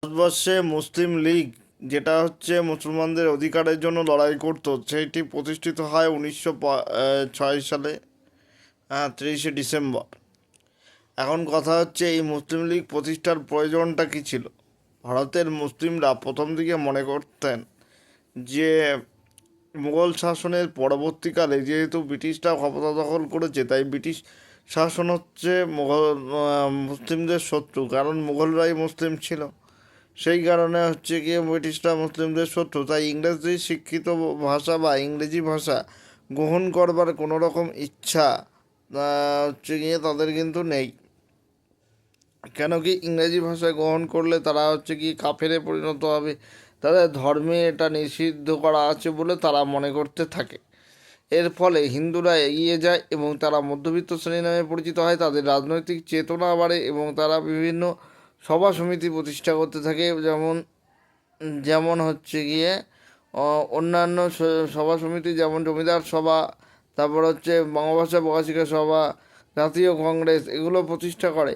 ভারতবর্ষে মুসলিম লীগ, যেটা হচ্ছে মুসলমানদের অধিকারের জন্য লড়াই করত, সেইটি প্রতিষ্ঠিত হয় 1906 সালে, 30শে ডিসেম্বর। এখন কথা হচ্ছে, এই মুসলিম লীগ প্রতিষ্ঠার প্রয়োজনটা কী ছিল। ভারতের মুসলিমরা প্রথম দিকে মনে করতেন যে মুঘল শাসনের পরবর্তীকালে যেহেতু ব্রিটিশরা ক্ষমতা দখল করেছে, তাই ব্রিটিশ শাসন হচ্ছে মুসলিমদের শত্রু, কারণ মুঘলরাই মুসলিম ছিল। সেই কারণে হচ্ছে গিয়ে ব্রিটিশরা মুসলিমদের শত্রু, তাই ইংরেজি শিক্ষিত ভাষা বা ইংরেজি ভাষা গ্রহণ করবার কোনো রকম ইচ্ছা হচ্ছে গিয়ে তাদের কিন্তু নেই। কেন কি, ইংরেজি ভাষা গ্রহণ করলে তারা হচ্ছে কি কাফেরে পরিণত হবে, তাদের ধর্মে এটা নিষিদ্ধ করা আছে বলে তারা মনে করতে থাকে। এর ফলে হিন্দুরা এগিয়ে যায় এবং তারা মধ্যবিত্ত শ্রেণী নামে পরিচিত হয়, তাদের রাজনৈতিক চেতনা বাড়ে এবং তারা বিভিন্ন সভা সমিতি প্রতিষ্ঠা করতে থাকে। যেমন যেমন হচ্ছে গিয়ে অন্যান্য সভা সমিতি, যেমন জমিদার সভা, তারপর হচ্ছে বঙ্গভাষা প্রকাশিকা সভা, জাতীয় কংগ্রেস, এগুলো প্রতিষ্ঠা করে।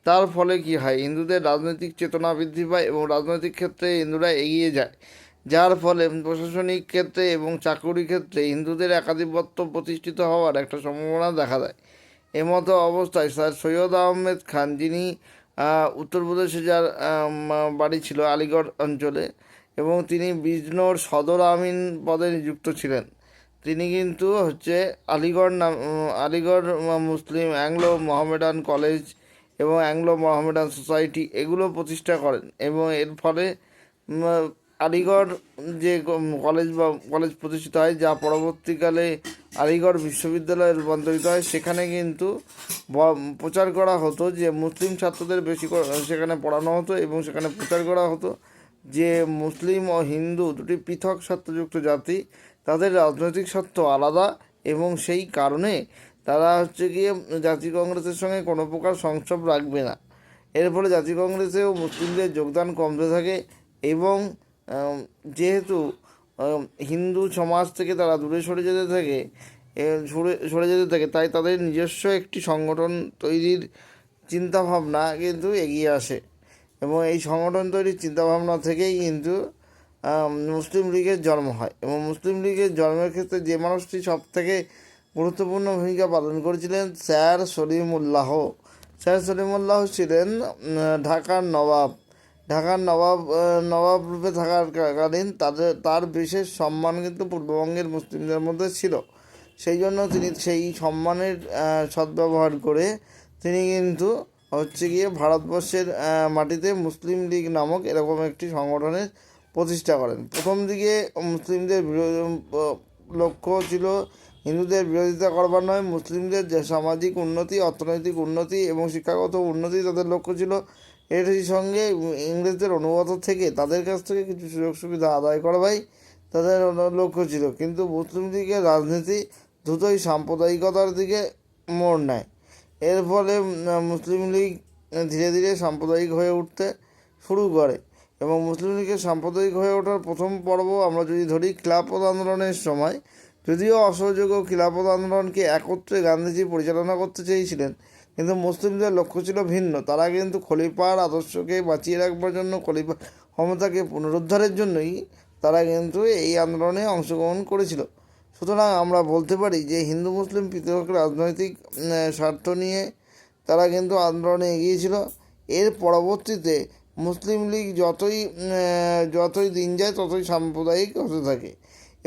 তার ফলে কি হয়, হিন্দুদের রাজনৈতিক চেতনা বৃদ্ধি পায় এবং রাজনৈতিক ক্ষেত্রে হিন্দুরা এগিয়ে যায়, যার ফলে প্রশাসনিক ক্ষেত্রে এবং চাকুরি ক্ষেত্রে হিন্দুদের একাধিপত্য প্রতিষ্ঠিত হওয়ার একটা সম্ভাবনা দেখা দেয়। এমতো অবস্থায় স্যার সৈয়দ আহমেদ খান, যিনি উত্তরপ্রদেশে যার বাড়ি ছিল আলিগড় অঞ্চলে, এবং তিনি বিজনোর সদর আমিন পদে নিযুক্ত ছিলেন, তিনি কিন্তু হচ্ছে আলিগড় মুসলিম অ্যাংলো মোহামেডান কলেজ এবং অ্যাংলো মোহামেডান সোসাইটি এগুলো প্রতিষ্ঠা করেন। এবং এর ফলে আলিগড় যে কলেজ প্রতিষ্ঠিত হয়, যা পরবর্তীকালে আলিগড় বিশ্ববিদ্যালয়ে রূপান্তরিত হয়, সেখানে কিন্তু প্রচার করা হতো যে মুসলিম ছাত্রদের বেশি সেখানে পড়ানো হতো এবং সেখানে প্রচার করা হতো যে মুসলিম ও হিন্দু দুটি পৃথক স্বার্থযুক্ত জাতি, তাদের রাজনৈতিক স্বার্থ আলাদা এবং সেই কারণে তারা হচ্ছে গিয়ে জাতীয় কংগ্রেসের সঙ্গে কোনো প্রকার সংস্রব রাখবে না। এর ফলে জাতীয় কংগ্রেসেও মুসলিমদের যোগদান কমতে থাকে এবং যেহেতু হিন্দু সমাজ থেকে তারা দূরে সরে যেতে থাকে সরে যেতে থাকে, তাই তাদের নিজস্ব একটি সংগঠন তৈরির চিন্তাভাবনা কিন্তু এগিয়ে আসে। এবং এই সংগঠন তৈরির চিন্তাভাবনা থেকেই কিন্তু মুসলিম লীগের জন্ম হয়। এবং মুসলিম লীগের জন্মের ক্ষেত্রে যে মানুষটি সব থেকে গুরুত্বপূর্ণ ভূমিকা পালন করেছিলেন, স্যার সলিমুল্লাহ। স্যার সলিমুল্লাহ ছিলেন ঢাকার নবাব। নবাব রূপে থাকাকালীন তার বিশেষ সম্মান কিন্তু পূর্ববঙ্গের মুসলিমদের মধ্যে ছিল। সেই জন্য তিনি সেই সম্মানের সদ্ব্যবহার করে তিনি কিন্তু হচ্ছে গিয়ে ভারতবর্ষের মাটিতে মুসলিম লীগ নামক এরকম একটি সংগঠনের প্রতিষ্ঠা করেন। প্রথম দিকে মুসলিমদের লক্ষ্য ছিল হিন্দুদের বিরোধিতা করবার নয়, মুসলিমদের যে সামাজিক উন্নতি, অর্থনৈতিক উন্নতি এবং শিক্ষাগত উন্নতি তাদের লক্ষ্য ছিল। এর সঙ্গে ইংরেজদের অনুগত থেকে তাদের কাছ থেকে কিছু সুযোগ সুবিধা আদায় করবাই তাদের লক্ষ্য ছিল। কিন্তু মুসলিম লীগের রাজনীতি দ্রুতই সাম্প্রদায়িকতার দিকে মোড় নেয়। এর ফলে মুসলিম লীগ ধীরে ধীরে সাম্প্রদায়িক হয়ে উঠতে শুরু করে। এবং মুসলিম লীগের সাম্প্রদায়িক হয়ে ওঠার প্রথম পর্ব আমরা যদি ধরি খিলাফত আন্দোলনের সময়, যদিও অসহযোগ ও খিলাফত আন্দোলনকে একত্রে গান্ধীজি পরিচালনা করতে চেয়েছিলেন, কিন্তু মুসলিমদের লক্ষ্য ছিল ভিন্ন। তারা কিন্তু খলিফার আদর্শকে বাঁচিয়ে রাখবার জন্য, খলিফা ক্ষমতাকে পুনরুদ্ধারের জন্যই তারা কিন্তু এই আন্দোলনে অংশগ্রহণ করেছিল। সুতরাং আমরা বলতে পারি যে হিন্দু মুসলিম পৃথক রাজনৈতিক স্বার্থ নিয়ে তারা কিন্তু আন্দোলনে এগিয়েছিল। এর পরবর্তীতে মুসলিম লীগ যতই দিন যায় ততই সাম্প্রদায়িক হতে থাকে।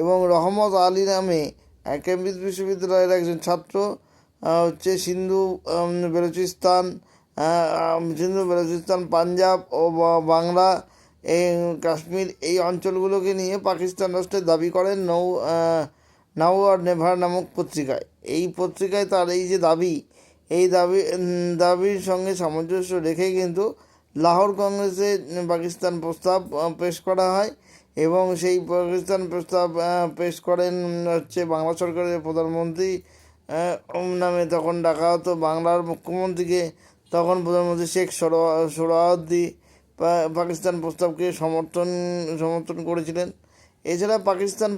এবং রহমত আলী নামে কেমব্রিজ বিশ্ববিদ্যালয়ের একজন ছাত্র হচ্ছে বেলুচিস্তান, পাঞ্জাব ও বাংলা, এই কাশ্মীর, এই অঞ্চলগুলোকে নিয়ে পাকিস্তান রাষ্ট্রের দাবি করেন নাও আর নেভার নামক পত্রিকায়। এই পত্রিকায় তার এই যে দাবির সঙ্গে সামঞ্জস্য রেখেই কিন্তু লাহোর কংগ্রেসে পাকিস্তান প্রস্তাব পেশ করা হয়। এবং সেই পাকিস্তান প্রস্তাব পেশ করেন হচ্ছে বাংলা সরকারের প্রধানমন্ত্রী নামে তখন ডাকা হতো বাংলার মুখ্যমন্ত্রীকে। তখন প্রধানমন্ত্রী শেখ সোহরাওয়ার্দী পাকিস্তান প্রস্তাবকে সমর্থন করেছিলেন। এছাড়া পাকিস্তান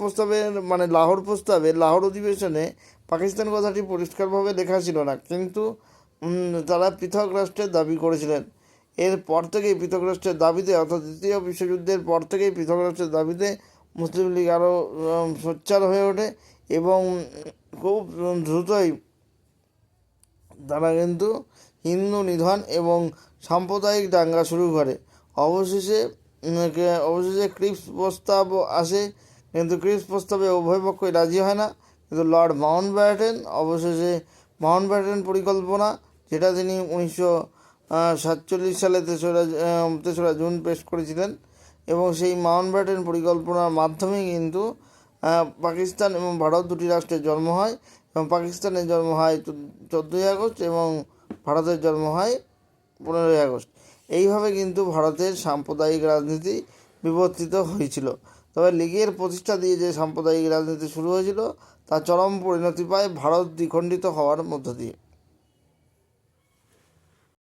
প্রস্তাবের মানে লাহোর অধিবেশনে পাকিস্তান কথাটি পরিষ্কারভাবে লেখা ছিল না, কিন্তু তারা পৃথক রাষ্ট্রের দাবি করেছিলেন। এরপর থেকেই পৃথক রাষ্ট্রের দাবিতে, অর্থাৎ দ্বিতীয় বিশ্বযুদ্ধের পর থেকেই পৃথক রাষ্ট্রের দাবিতে মুসলিম লীগ আরও সোচ্চার হয়ে ওঠে এবং খুব দ্রুতই তারা কিন্তু হিন্দু নিধন এবং সাম্প্রদায়িক দাঙ্গা শুরু করে। অবশেষে ক্রিপস প্রস্তাব আসে, কিন্তু ক্রিপস প্রস্তাবে উভয় পক্ষই রাজি হয় না। কিন্তু লর্ড মাউন্টব্যাটেন মাউন্টব্যাটেন পরিকল্পনা, যেটা তিনি 1947 সালে 3রা জুন পেশ করেছিলেন, এবং সেই মাউন্টব্যাটেন পরিকল্পনার মাধ্যমেই কিন্তু পাকিস্তান এবং ভারত দুটি রাষ্ট্রের জন্ম হয়, এবং পাকিস্তানের জন্ম হয় 14ই আগস্ট এবং ভারতের জন্ম হয় 15ই আগস্ট। এইভাবে কিন্তু ভারতের সাম্প্রদায়িক রাজনীতি বিবর্তিত হয়েছিল। তবে লীগের প্রতিষ্ঠা দিয়ে যে সাম্প্রদায়িক রাজনীতি শুরু হয়েছিল তা চরম পরিণতি পায় ভারত দ্বিখণ্ডিত হওয়ার মধ্য দিয়ে।